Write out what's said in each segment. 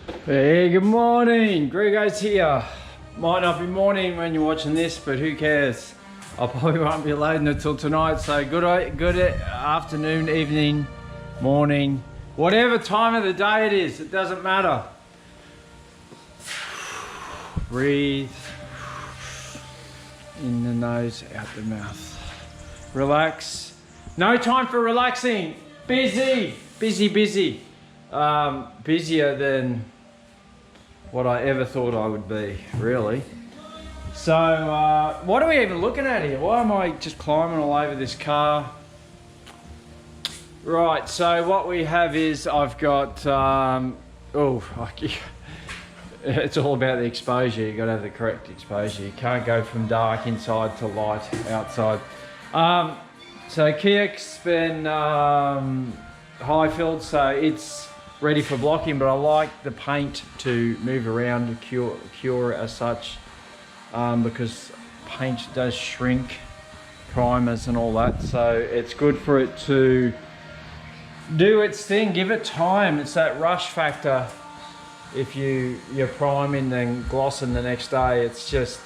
Hey, good morning. Gregos here. Might not be morning when you're watching this, but who cares? I probably won't be loading it till tonight. So good afternoon, evening, morning, whatever time of the day it is. It doesn't matter. Breathe in the nose, out the mouth. Relax. No time for relaxing. Busy, busy, busy. Busier than what I ever thought I would be, really. So, what are we even looking at here? Why am I just climbing all over this car? Right, so what we have is I've got, it's all about the exposure. You've got to have the correct exposure. You can't go from dark inside to light outside. So Kiak's been high filled, so it's ready for blocking, but I like the paint to move around to cure as such, because paint does shrink, primers and all that, so it's good for it to do its thing, give it time. It's that rush factor. If you're priming then glossing the next day, it's just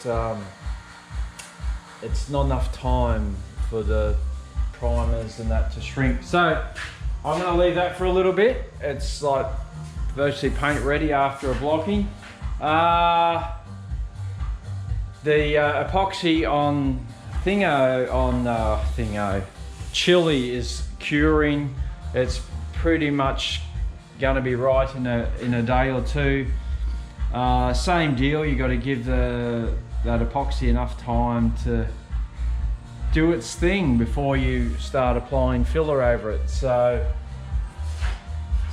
it's not enough time for the primers and that to shrink. So I'm going to leave that for a little bit. It's like virtually paint ready after a blocking. The epoxy on Chili is curing. It's pretty much going to be right in a day or two. Same deal. You got to give that epoxy enough time to do its thing before you start applying filler over it. So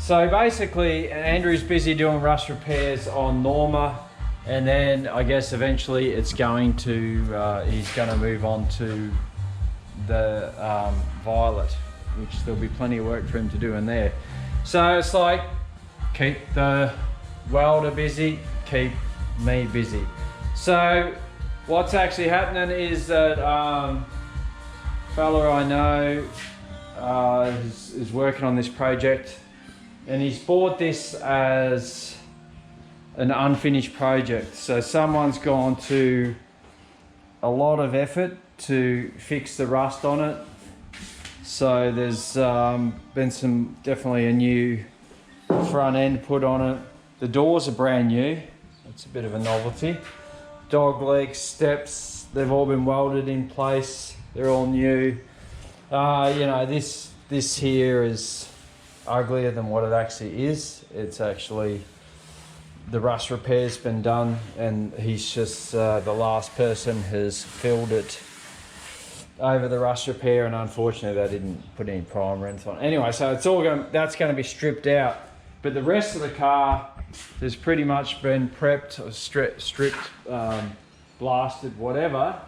basically Andrew's busy doing rust repairs on Norma, and then I guess eventually it's going to he's going to move on to the Violet, which there'll be plenty of work for him to do in there. So it's like, keep the welder busy, keep me busy. So what's actually happening is that fella I know is working on this project, and he's bought this as an unfinished project. So someone's gone to a lot of effort to fix the rust on it. So there's been definitely a new front end put on it. The doors are brand new. It's a bit of a novelty. Dog legs, steps, they've all been welded in place. They're all new. This here is uglier than what it actually is. It's actually, the rust repair's been done, and he's just the last person has filled it over the rust repair, and unfortunately they didn't put any primer or anything on. Anyway, so that's going to be stripped out, but the rest of the car has pretty much been prepped, or stripped, blasted, whatever.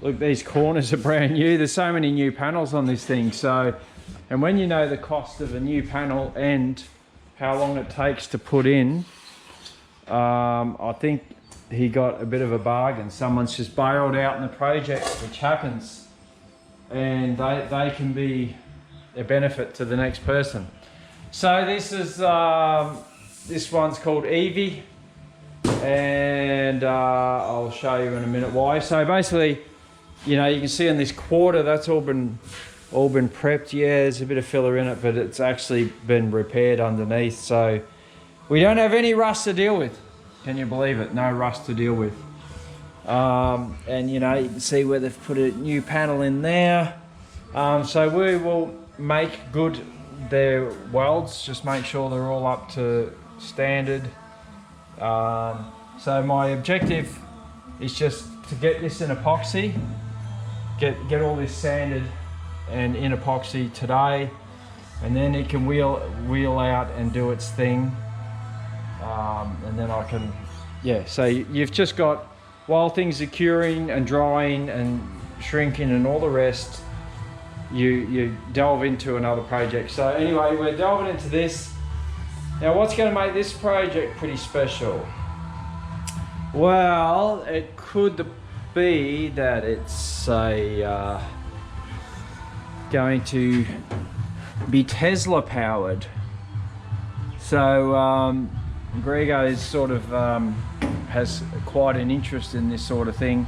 Look, these corners are brand new. There's so many new panels on this thing. So, and when you know the cost of a new panel and how long it takes to put in, I think he got a bit of a bargain. Someone's just bailed out in the project, which happens, and they can be a benefit to the next person. So this is this one's called Evie, and I'll show you in a minute why. So basically, you can see on this quarter that's all been prepped. Yeah, there's a bit of filler in it, but it's actually been repaired underneath, so we don't have any rust to deal with. Can you believe it? No rust to deal with. And you can see where they've put a new panel in there. So we will make good their welds, just make sure they're all up to standard. So my objective is just to get this in epoxy, get all this sanded and in epoxy today, and then it can wheel out and do its thing. And then I can, so you've just got, while things are curing and drying and shrinking and all the rest, you delve into another project. So anyway, we're delving into this. Now what's going to make this project pretty special? Well, it could be that it's going to be Tesla powered. So Grego is sort of has quite an interest in this sort of thing.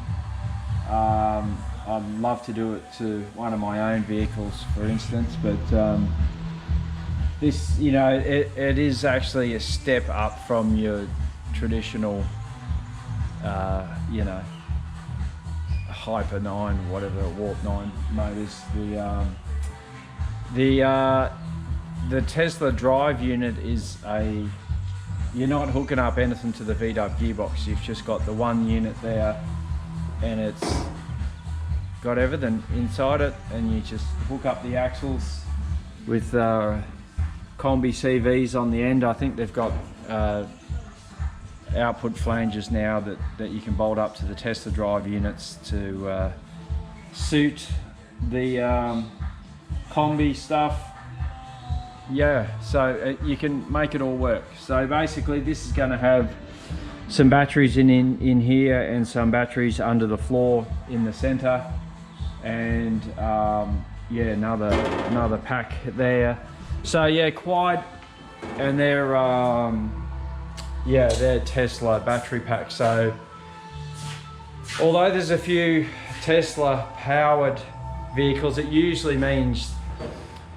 I'd love to do it to one of my own vehicles, for instance, but this, you know, it is actually a step up from your traditional, you know, Hyper 9, whatever, Warp 9 motors. The Tesla drive unit is you're not hooking up anything to the VW gearbox. You've just got the one unit there, and it's got everything inside it, and you just hook up the axles with Kombi CVs on the end. I think they've got output flanges now that you can bolt up to the Tesla drive units to suit the Kombi stuff. Yeah, so you can make it all work. So basically this is going to have some batteries in here and some batteries under the floor in the center, and yeah, another pack there. So yeah, quite, and they're yeah, they're Tesla battery packs. So although there's a few Tesla powered vehicles, it usually means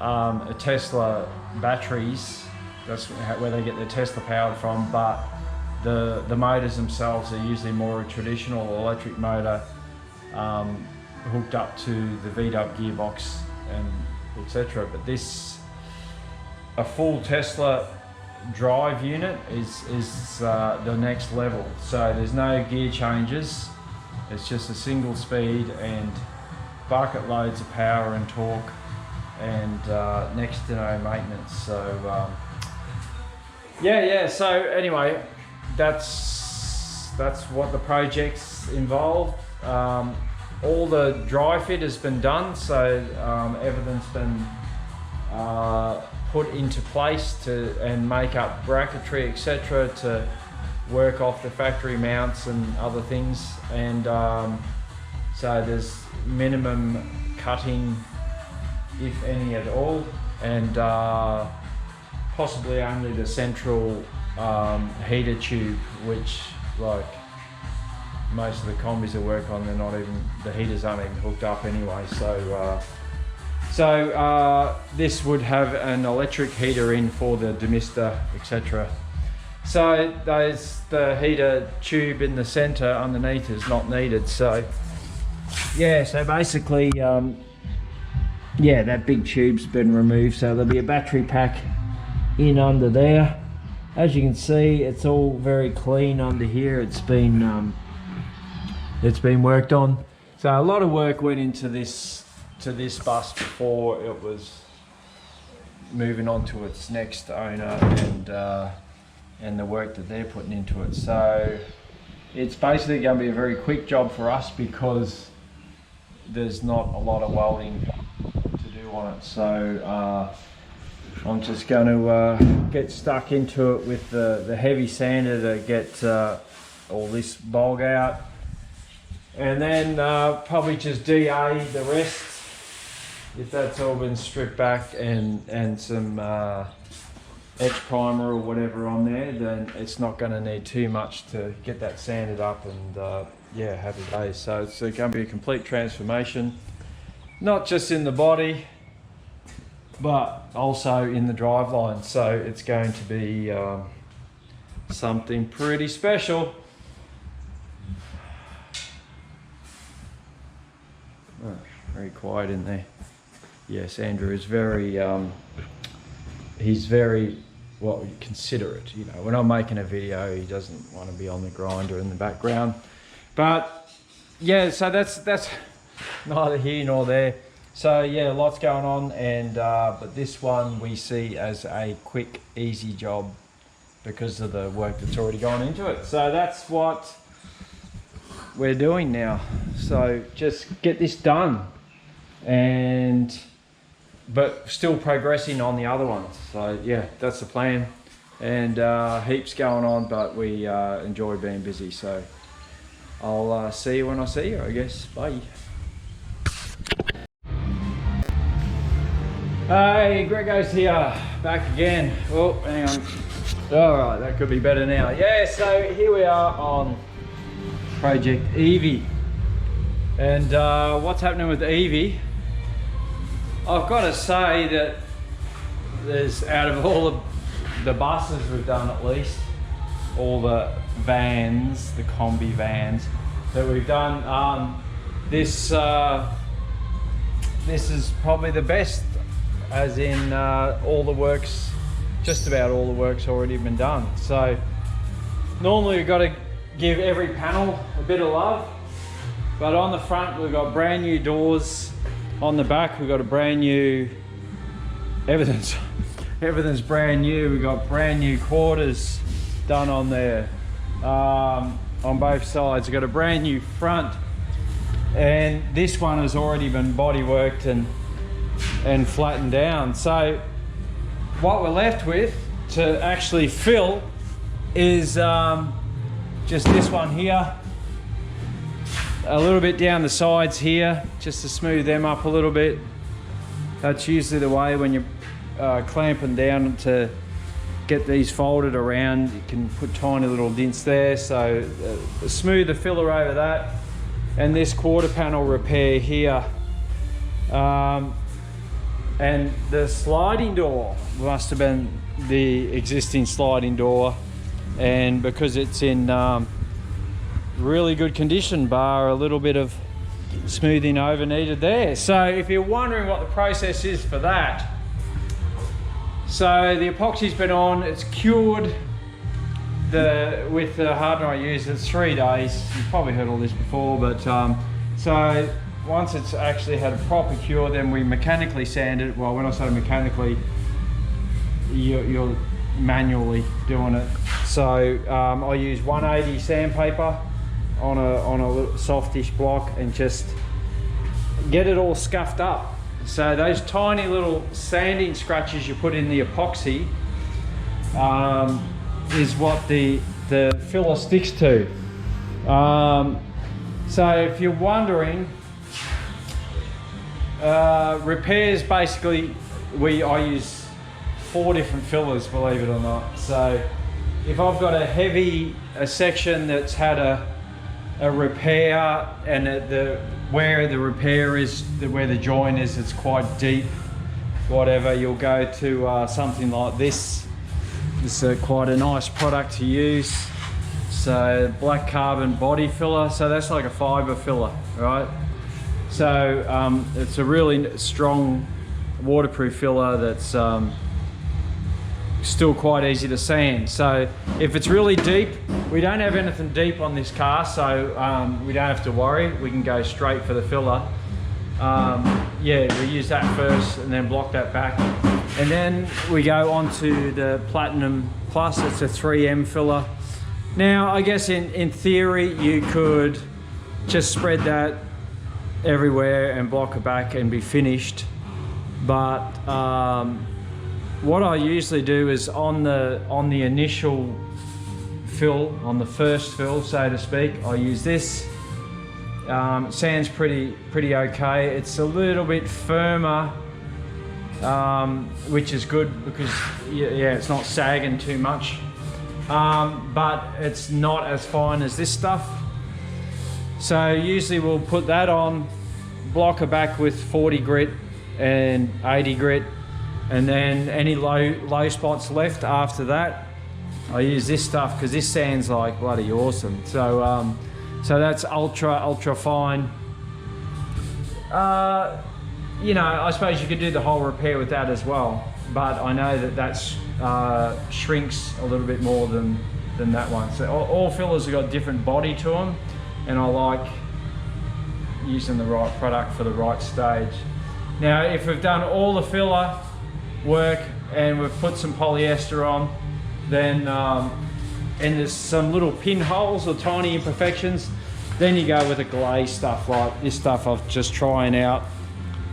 a Tesla batteries. That's where they get their Tesla powered from, but the motors themselves are usually more a traditional electric motor hooked up to the VW gearbox and etc. But this, a full Tesla drive unit is the next level. So there's no gear changes, it's just a single speed and bucket loads of power and torque, and next to no maintenance. So yeah, so anyway, that's what the project's involved. All the dry fit has been done, so everything's been put into place and make up bracketry, etc., to work off the factory mounts and other things. And so there's minimum cutting, if any at all, and possibly only the central heater tube, which, like most of the Kombis I work on, they're not even, the heaters aren't even hooked up anyway. So this would have an electric heater in for the demister, etc. So the heater tube in the center underneath is not needed. So yeah, so basically yeah, that big tube's been removed, so there'll be a battery pack in under there. As you can see, it's all very clean under here. It's been worked on. So a lot of work went into this bus before it was moving on to its next owner, and the work that they're putting into it. So it's basically going to be a very quick job for us because there's not a lot of welding to do on it. So I'm just going to get stuck into it with the heavy sander to get all this bog out, and then probably just DA the rest if that's all been stripped back, and some etch primer or whatever on there. Then it's not going to need too much to get that sanded up, and yeah, happy days. So it's going to be a complete transformation, not just in the body but also in the driveline. So it's going to be something pretty special. Oh, very quiet in there. Yes, Andrew is very he's very, what would you consider it, you know, when I'm making a video he doesn't want to be on the grinder in the background. But yeah, so that's neither here nor there. So yeah, lots going on, and but this one we see as a quick, easy job because of the work that's already gone into it. So that's what we're doing now. So just get this done, but still progressing on the other ones. So yeah, that's the plan, and heaps going on, but we enjoy being busy. So I'll see you when I see you, I guess. Bye. Hey, Grego's here, back again. Oh, hang on. All right, that could be better now. Yeah, so here we are on Project Evie. And what's happening with Evie? I've got to say that there's, out of all the buses we've done, at least, all the vans, the Kombi vans that we've done, this is probably the best, as in all the works, just about all the work's already been done. So normally we've got to give every panel a bit of love, but on the front we've got brand new doors. On the back we've got a brand new, everything's brand new. We've got brand new quarters done on there, on both sides. We've got a brand new front, and this one has already been body worked and flattened down. So what we're left with to actually fill is just this one here, a little bit down the sides here, just to smooth them up a little bit. That's usually the way when you're clamping down to get these folded around. You can put tiny little dints there, so smooth the filler over that. And this quarter panel repair here, and the sliding door must have been the existing sliding door, and because it's in really good condition, bar a little bit of smoothing over needed there. So if you're wondering what the process is for that, so the epoxy's been on, it's cured. With the hardener I use, it's 3 days. You've probably heard all this before, but so once it's actually had a proper cure, then we mechanically sand it. Well, when I say mechanically, you're manually doing it. So I use 180 sandpaper on a little softish block and just get it all scuffed up. So those tiny little sanding scratches you put in the epoxy is what the filler sticks to. So if you're wondering, repairs, basically I use 4 different fillers, believe it or not. So if I've got a section that's had a repair, and where the repair is, where the joint is, it's quite deep, whatever, you'll go to something like this. This is quite a nice product to use. So black carbon body filler, so that's like a fiber filler, right? So it's a really strong waterproof filler that's still quite easy to sand. So if it's really deep, we don't have anything deep on this car, so we don't have to worry. We can go straight for the filler. Yeah, we use that first and then block that back. And then we go on to the Platinum Plus. It's a 3M filler. Now, I guess in theory, you could just spread that everywhere and block it back and be finished. But what I usually do is on the initial fill, on the first fill, so to speak, I use this. It sands pretty okay. It's a little bit firmer, which is good because yeah, it's not sagging too much. But it's not as fine as this stuff. So usually we'll put that on, block it back with 40 grit and 80 grit, and then any low spots left after that, I use this stuff because this sands like bloody awesome. So so that's ultra fine. You know, I suppose you could do the whole repair with that as well, but I know that shrinks a little bit more than that one. So all fillers have got different body to them, and I like using the right product for the right stage. Now, if we've done all the filler work and we've put some polyester on, then and there's some little pinholes or tiny imperfections, then you go with a glaze stuff like this stuff I've just trying out,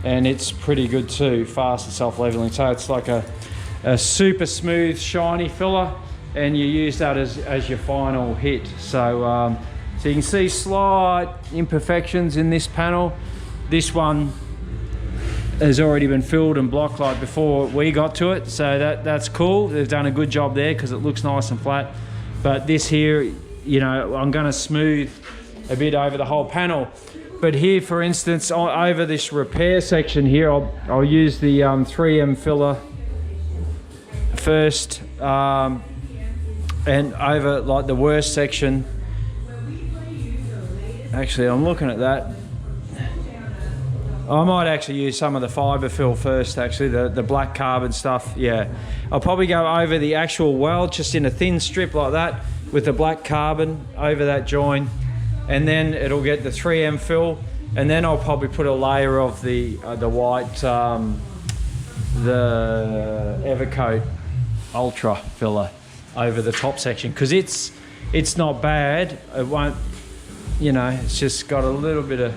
and it's pretty good too, fast and self-leveling. So it's like a super smooth, shiny filler, and you use that as your final hit. So so you can see slight imperfections in this panel. This one has already been filled and blocked like before we got to it, so that's cool. They've done a good job there because it looks nice and flat. But this here, you know, I'm going to smooth a bit over the whole panel. But here, for instance, over this repair section here, I'll use the 3M filler first, and over like the worst section. Actually, I'm looking at that. I might actually use some of the fibre fill first, actually, the black carbon stuff, yeah. I'll probably go over the actual weld, just in a thin strip like that, with the black carbon over that join, and then it'll get the 3M fill, and then I'll probably put a layer of the white, the Evercoat Ultra filler over the top section, because it's not bad. It won't, you know, it's just got a little bit of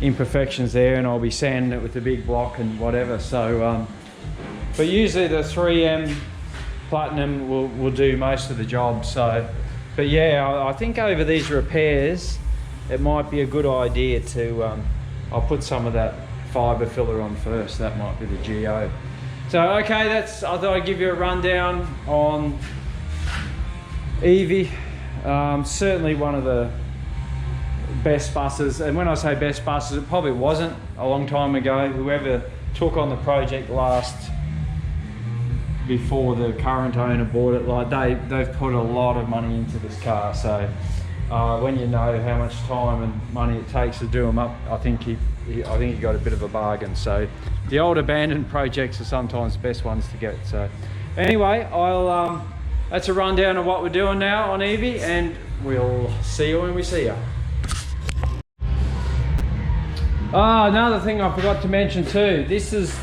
imperfections there, and I'll be sanding it with the big block and whatever. So but usually the 3M Platinum will do most of the job. So but yeah, I think over these repairs it might be a good idea to I'll put some of that fibre filler on first. That might be the GO. So okay, I thought I'd give you a rundown on Evie. Certainly one of the best buses, and when I say best buses, it probably wasn't a long time ago. Whoever took on the project last, before the current owner bought it, like they've put a lot of money into this car. So when you know how much time and money it takes to do them up, I think he got a bit of a bargain. So the old abandoned projects are sometimes the best ones to get. So anyway, that's a rundown of what we're doing now on Evie, and we'll see you when we see you. Another thing I forgot to mention too, this is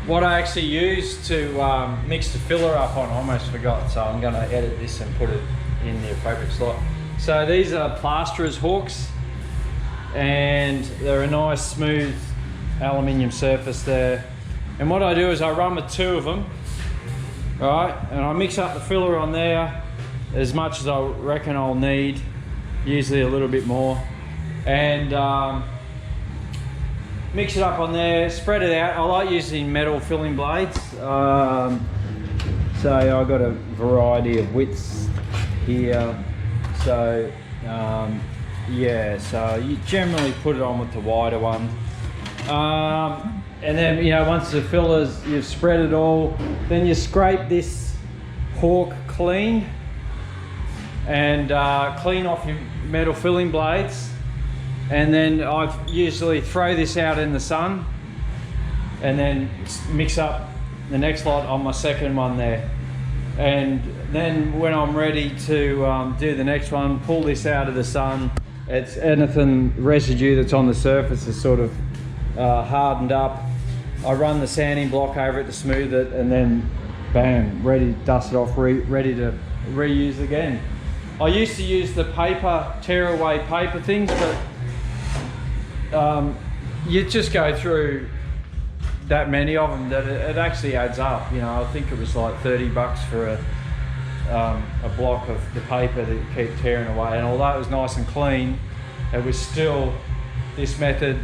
what I actually used to mix the filler up on. I almost forgot, so I'm going to edit this and put it in the appropriate slot. So these are plasterers hooks, and they're a nice smooth aluminium surface there. And what I do is I run with 2 of them, right, and I mix up the filler on there as much as I reckon I'll need, usually a little bit more. And mix it up on there, spread it out. I like using metal filling blades. So I've got a variety of widths here. So yeah, so you generally put it on with the wider one. And then, you know, once the fillers, you've spread it all, then you scrape this hawk clean and clean off your metal filling blades. And then I usually throw this out in the sun and then mix up the next lot on my second one there. And then when I'm ready to do the next one, pull this out of the sun. It's anything residue that's on the surface is sort of hardened up. I run the sanding block over it to smooth it, and then bam, ready to dust it off, ready to reuse again. I used to use the paper, tear away paper things, but you just go through that many of them that it actually adds up. You know, I think it was like $30 for a block of the paper that you keep tearing away, and although it was nice and clean, it was still, this method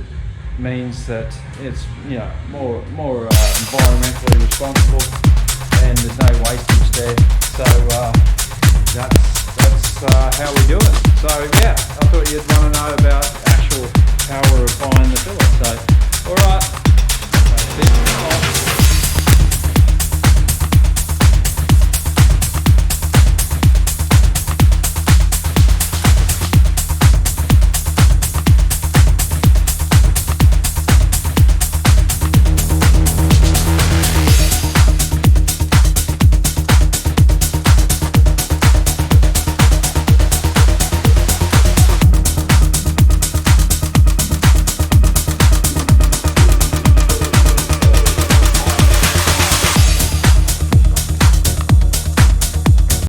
means that it's, you know, more environmentally responsible, and there's no wastage there. So that's how we do it. So yeah, I thought you'd want to know about